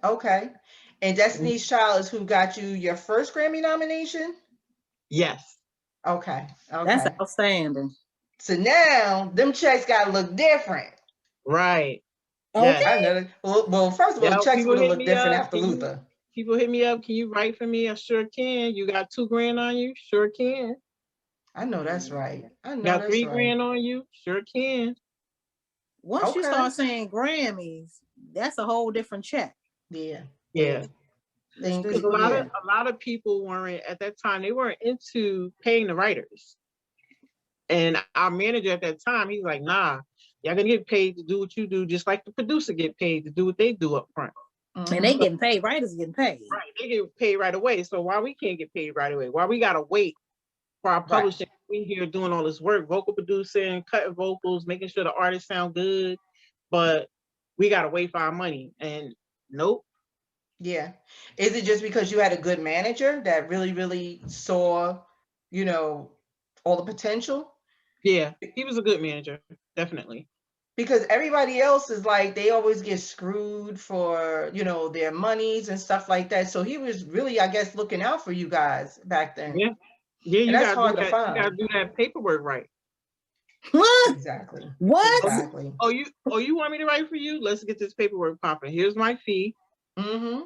Okay. And And Destiny's Child is who got you your first Grammy nomination? yes, Okay. That's Okay. outstanding. So now them checks gotta look different. right. Okay. Yes. I know that. Well, first of all, Yeah, the checks people would have hit looked me different up. after Luther. People hit me up. Can you write for me? I sure can. You got 2 grand on you? Sure can. I know that's right. I know Got that's three right. grand on you? Sure can. Once you Okay. start saying Grammys, that's a whole different check. Yeah. Yeah. Let's Think do Because go ahead. a lot of people weren't at that time. They weren't into paying the writers. And our manager at that time, he's like, "Nah, y'all gonna get paid to do what you do, just like the producer get paid to do what they do up front. And they Mhm. getting paid. Writers getting paid. Right? They get paid right away. So why we can't get paid right away? Why we gotta wait for our Right. publishing? We here doing all this work, vocal producing, cutting vocals, making sure the artists sound good, but we gotta wait for our money. And nope. Yeah. Is it just because you had a good manager that really, really saw, you know, all the potential? Yeah, he was a good manager, definitely. Because everybody else is like they always get screwed for, their monies and stuff like that. So he was really, I guess, looking out for you guys back then. Yeah, yeah. And You that's gotta do hard to that. You gotta find. do that paperwork right. What? Exactly. What? Exactly. You want me to write for you? Let's get this paperwork popping. Here's my fee. Mm-hmm.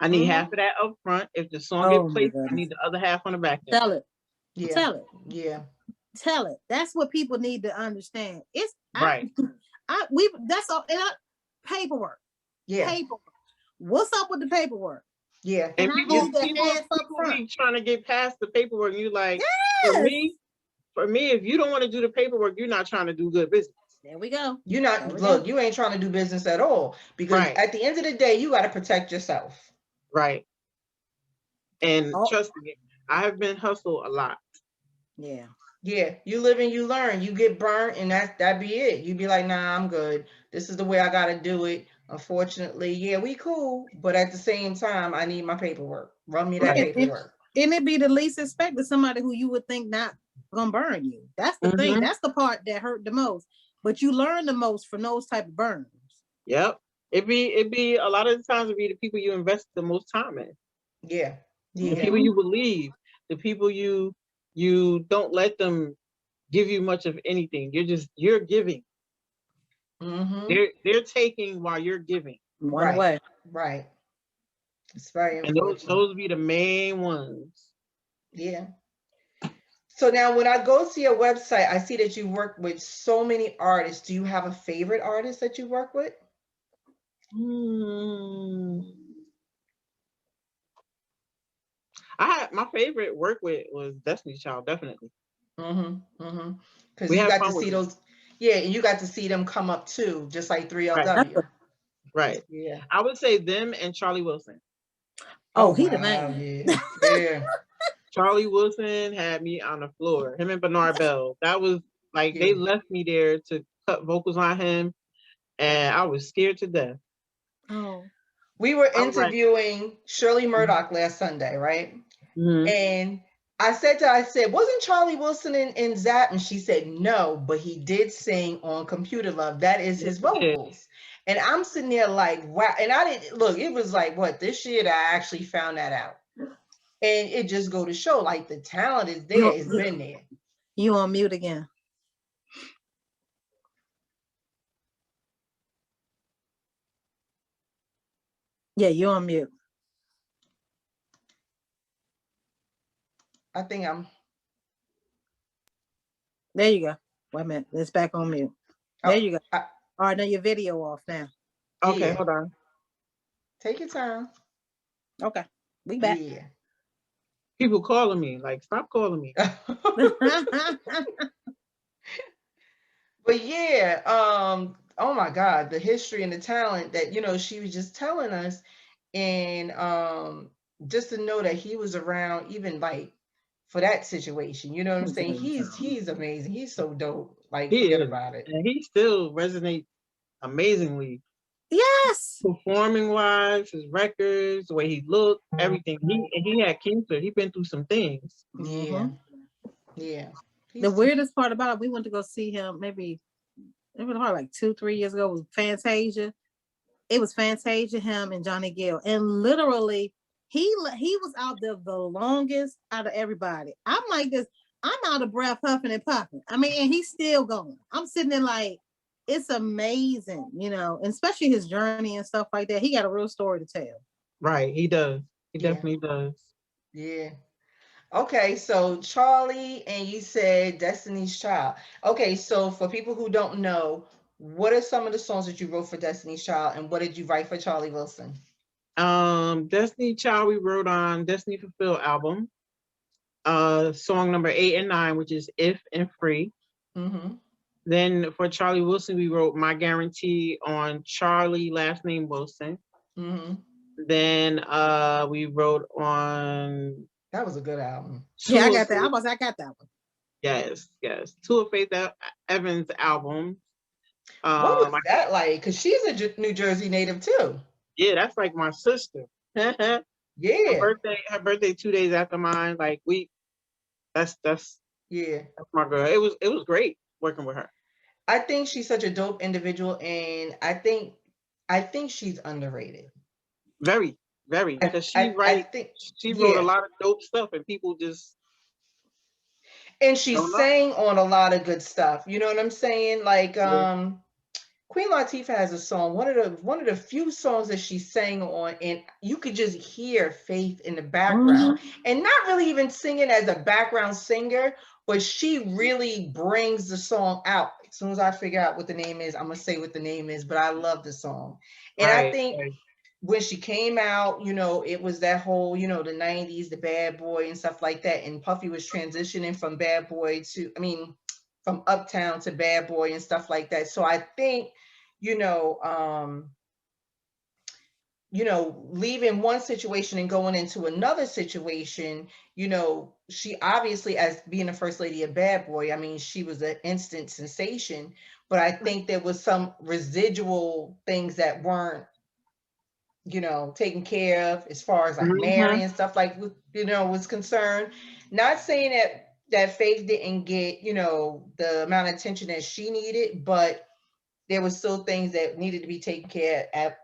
I need half Mm-hmm. of that up front. If the song Oh get my played, I goodness. need the other half on the back end. Tell it. Yeah. Tell it. Yeah. Tell it. That's what people need to understand. It's Right. that's all paperwork. Yeah. Paperwork. What's up with the paperwork? Yeah. And And I hold the half up people front. be trying to get past the paperwork. And you like, Yes. for me, if you don't want to do the paperwork, you're not trying to do good business. There we go. You're not, look, you ain't trying to do business at all. Because Right. at the end of the day, you got to protect yourself. Right. And Oh. trust me, I have been hustled a lot. Yeah. Yeah. You live and you learn. You get burnt and that be it. You be like, nah, I'm good. This is the way I got to do it. Unfortunately, yeah, we cool. But at the same time, I need my paperwork. Run me that Right. paperwork. And it be the least expected, somebody who you would think not gonna burn you. That's the thing. That's the part that hurt the most. But you learn the most from those type of burns. Yep. It be a lot of the times it be the people you invest the most time in. Yeah. The Yeah. people you believe, the people you don't let them give you much of anything. You're giving. Mm-hmm. They're taking while you're giving. One way. Right. It's very And unfortunate. those be the main ones. Yeah. So now when I go to your website, I see that you work with so many artists. Do you have a favorite artist that you work with? My favorite work with was Destiny's Child, definitely. Mm-hmm. Mm-hmm. Because We you have got to fun with see them. those, yeah, and you got to see them come up too, just like Right. 3LW. Right. Yeah. I would say them and Charlie Wilson. Oh, he the wow, man. Yeah. Yeah. Charlie Wilson had me on the floor. Him and Bernard Bell. That was like Yeah. they left me there to cut vocals on him, and I was scared to death. Oh. We were I was like, interviewing Shirley Murdoch last Sunday, right? mhm. And I said, wasn't Charlie Wilson in Zap? And she said, no, but he did sing on Computer Love. That is his Yes, he did. vocals. And I'm sitting there like, wow. And I didn't look, it was like, what, this year that I actually found that out. And it just go to show, like, the talent is there. It's been there. You on mute again. Yeah, you on mute. I think I'm. There you go. Wait a minute. It's back on mute. There you go. All right, now your video off now. Okay, Yeah. hold on. Take your time. Okay. We back. Yeah. People calling me, like, stop calling me. But yeah, oh my God, the history and the talent that, she was just telling us. And just to know that he was around even like for that situation, you know what I'm saying? He's amazing. He's so dope. Like, He forget is. about it. And he still resonates amazingly. Yes. Performing wise, his records, the way he looked, everything. He had cancer. He been through some things. Yeah. Yeah. The weirdest part about it, we went to go see him maybe it was like 2-3 years ago, was Fantasia. it was Fantasia, him, and Johnny Gill, and literally he was out there the longest out of everybody. I'm like this. I'm out of breath, huffing and puffing. I mean, and he's still going. I'm sitting there like, it's amazing, you know, and especially his journey and stuff like that. He got a real story to tell. Right, he does. He definitely does. Yeah. Okay, so Charlie, and you said Destiny's Child. Okay, so for people who don't know, what are some of the songs that you wrote for Destiny's Child, and what did you write for Charlie Wilson? Destiny Child, we wrote on Destiny Fulfilled album. Song number 8 and 9, which is If and Free. Mm-hmm. Then for Charlie Wilson, we wrote My Guarantee on Charlie, last name Wilson. Mm-hmm. Then we wrote on. That was a good album. Yeah, I got that. I got that one. Yes. Two of Faith Evans' albums. What was that like? Because she's a New Jersey native too. Yeah, that's like my sister. Yeah. Her birthday 2 days after mine. Like that's my girl. It was great working with her. I think she's such a dope individual, and I think she's underrated. Very, very, because she wrote a lot of dope stuff, and people just. And she sang on a lot of good stuff. You know what I'm saying? Like Queen Latifah has a song, one of the few songs that she sang on, and you could just hear Faith in the background, and not really even singing as a background singer, but she really brings the song out. As soon as I figure out what the name is, I'm gonna say what the name is, but I love the song. And I think when she came out, you know, it was that whole, you know, the 90s, the Bad Boy and stuff like that. And Puffy was transitioning from Bad Boy from Uptown to Bad Boy and stuff like that. So I think, leaving one situation and going into another situation, you know, she obviously, as being the first lady of Bad Boy, I mean, she was an instant sensation, but I think there was some residual things that weren't, you know, taken care of as far as like Mary and stuff like, you know, was concerned. Not saying that Faith didn't get, you know, the amount of attention that she needed, but there was still things that needed to be taken care of at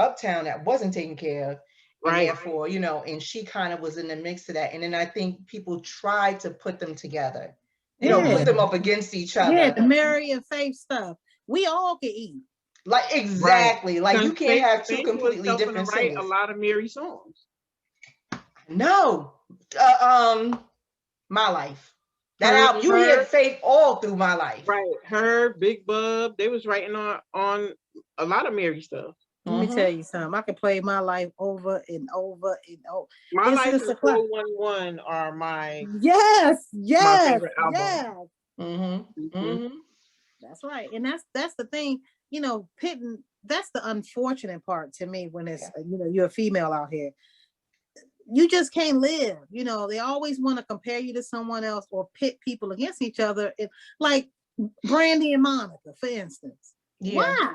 Uptown that wasn't taken care of. And therefore, you know, and she kind of was in the mix of that. And then I think people tried to put them together, you know, put them up against each other. Yeah, the Mary and Faith stuff. We all can eat. Like, exactly. Like, you can't have two completely different singers. A lot of Mary songs. No. My Life. That album, you hear Faith all through My Life. Right. Her, Big Bub, they was writing on a lot of Mary stuff. Let me tell you something. I could play My Life over and over and over. My Life and 411 are my my favorite album. That's right. And that's the thing, you know, pitting, that's the unfortunate part to me when it's, you know, you're a female out here. You just can't live. You know, they always want to compare you to someone else or pit people against each other. Like Brandy and Monica, for instance. Yeah. Why?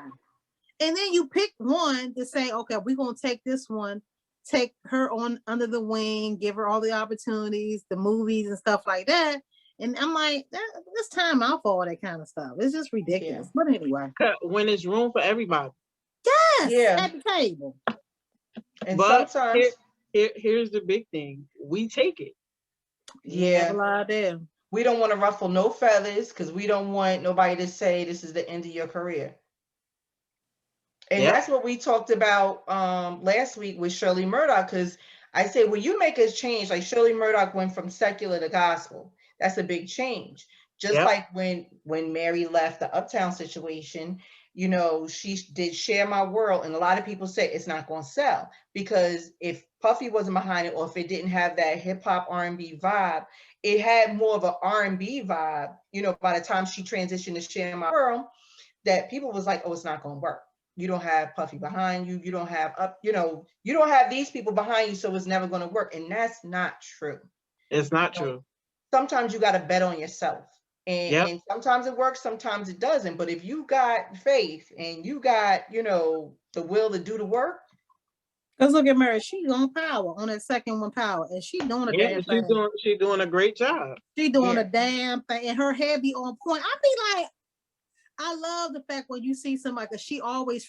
And then you pick one to say, okay, we're going to take this one, take her on under the wing, give her all the opportunities, the movies and stuff like that. And I'm like, this time out for all that kind of stuff. It's just ridiculous. But anyway. When there's room for everybody. Yes, at the table. And but sometimes... Here's the big thing. We take it. Yeah. We don't want to ruffle no feathers because we don't want nobody to say this is the end of your career. And that's what we talked about last week with Shirley Murdoch, because I say, when you make a change, like Shirley Murdoch went from secular to gospel, that's a big change. Just like when Mary left the Uptown situation, you know, she did Share My World, and a lot of people say it's not going to sell because if Puffy wasn't behind it, or if it didn't have that hip hop R&B vibe, it had more of an R&B vibe, you know, by the time she transitioned to Share My World, that people was like, oh, it's not going to work. You don't have Puffy behind you. You don't have you don't have these people behind you, so it's never going to work. And that's not true. It's not true. Sometimes you got to bet on yourself. And sometimes it works, sometimes it doesn't. But if you got faith and you got, you know, the will to do the work. Because look at Mary, she's on Power, on that second one, Power, and she's doing a damn thing. She's doing a great job. She's doing a damn thing, and her hair be on point. I be like, I love the fact when you see somebody, cause she always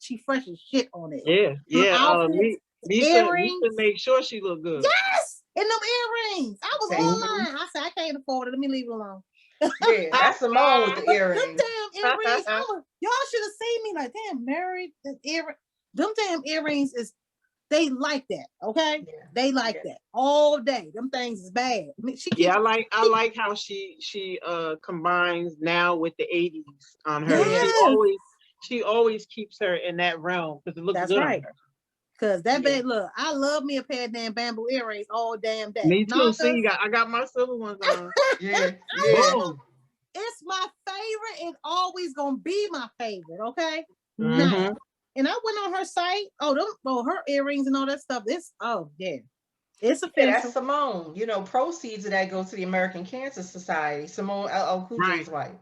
she fresh as shit on it. Yeah, Her yeah. outfits, Lisa earrings. make sure she look good. Yes, and them earrings. I was Thank you. online. I said I can't afford it. Let me leave it alone. Yeah, that's Simone with the But them earrings. damn earrings, y'all should have seen me like, damn, married the ear. Them damn earrings is they like that, okay? Yeah. They like that all day. Them things is bad. I mean, Yeah, I like how she combines now with the 80s on her. Yes. She always keeps her in that realm because it looks That's good right. on her. Cause that bad look, I love me a pair of damn bamboo earrings all damn day. Me too. See, I got my silver ones on. Yeah, Boom. It's my favorite. It's always gonna be my favorite. Okay. Now, and I went on her site. Her earrings and all that stuff. It's it's official. Yeah, that's Simone. You know, proceeds of that go to the American Cancer Society. Simone LL Cool J's wife.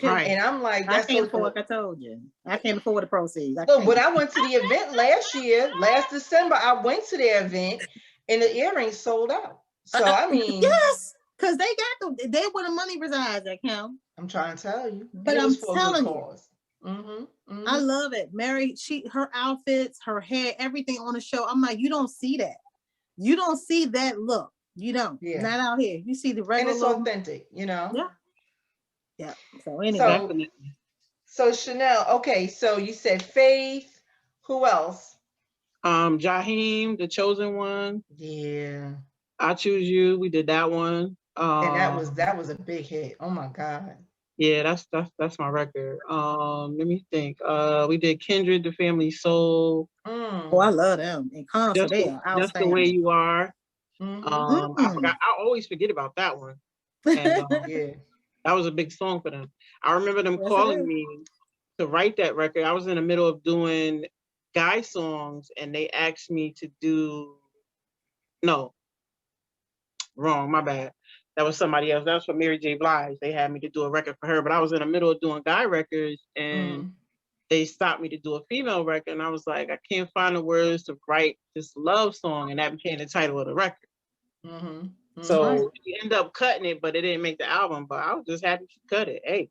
Right. And I'm like, I can't afford. I told you, I can't afford the proceeds. Look, when I went to the event last December, I went to the event and the earrings sold out. So I mean, yes, because they got them. They where the money resides at Count. I'm trying to tell you, but I'm telling you, I love it. Mary, her outfits, her hair, everything on the show. I'm like, you don't see that. You don't see that look. You don't. Yeah. Not out here. You see the regular. And it's authentic, you know. Yeah. Yeah. So anyway. So Shanell, okay, so you said Faith. Who else? Jaheim, the chosen one. Yeah. I Choose You. We did that one. And that was a big hit. Oh my God. Yeah, that's my record. Let me think. We did Kindred, The Family Soul. Oh, I love them. In concert, they are outstanding. Just the Way You Are. I forgot. I always forget about that one. And, yeah. That was a big song for them. I remember them calling me to write that record. I was in the middle of doing guy songs and they asked me to do, no, wrong, my bad. That was somebody else. That was for Mary J. Blige. They had me to do a record for her, but I was in the middle of doing guy records and they stopped me to do a female record. And I was like, I can't find the words to write this love song. And that became the title of the record. So she ended up cutting it, but it didn't make the album. But I was just happy she cut it. Hey,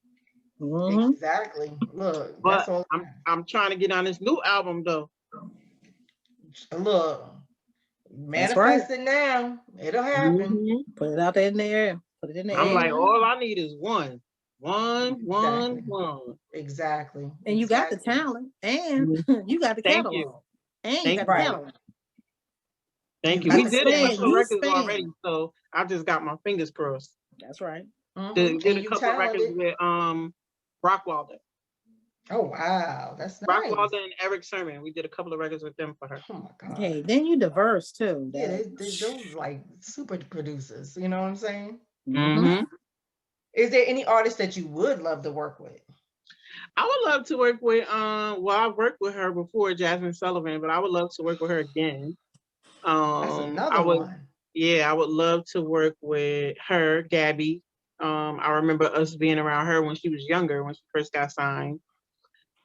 exactly. Look, but that's all. I'm trying to get on this new album though. Look, manifest it now. It'll happen. Put it out there in the air. Put it in the air. I'm like, all I need is one. Exactly. And you got the talent, and you got the catalog, and you got the catalog. Thank you. We did a couple of records already, so I just got my fingers crossed. That's right. Did a couple of records with Rockwilder. Oh wow, that's nice. Rockwilder and Eric Sermon. We did a couple of records with them for her. Oh my God. Hey, then you diverse too. Yeah, those like super producers. You know what I'm saying? Mm-hmm. Is there any artist that you would love to work with? I would love to work with. Well, I've worked with her before, Jasmine Sullivan, but I would love to work with her again. That's another one. Yeah, I would love to work with her, Gabby. I remember us being around her when she was younger, when she first got signed.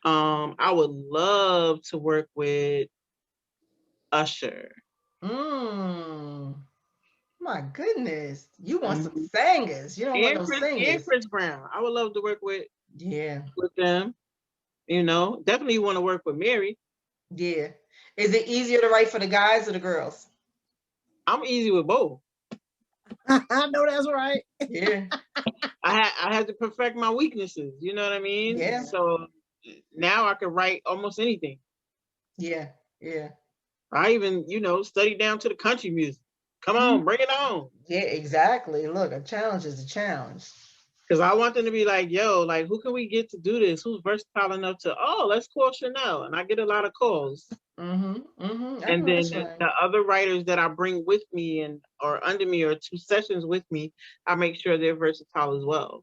I would love to work with Usher. My goodness, you want some singers? You don't want no singers. And Chris Brown. I would love to work with. Yeah, with them. You know, definitely want to work with Mary. Yeah. Is it easier to write for the guys or the girls? I'm easy with both. I know that's right. Yeah. I had to perfect my weaknesses. You know what I mean? Yeah. So now I can write almost anything. Yeah. Yeah. I even, study down to the country music. Come on, bring it on. Yeah, exactly. Look, a challenge is a challenge. Because I want them to be like, yo, like, who can we get to do this? Who's versatile enough to, let's call Shanell. And I get a lot of calls. And then the other writers that I bring with me or under me or 2 sessions with me, I make sure they're versatile as well.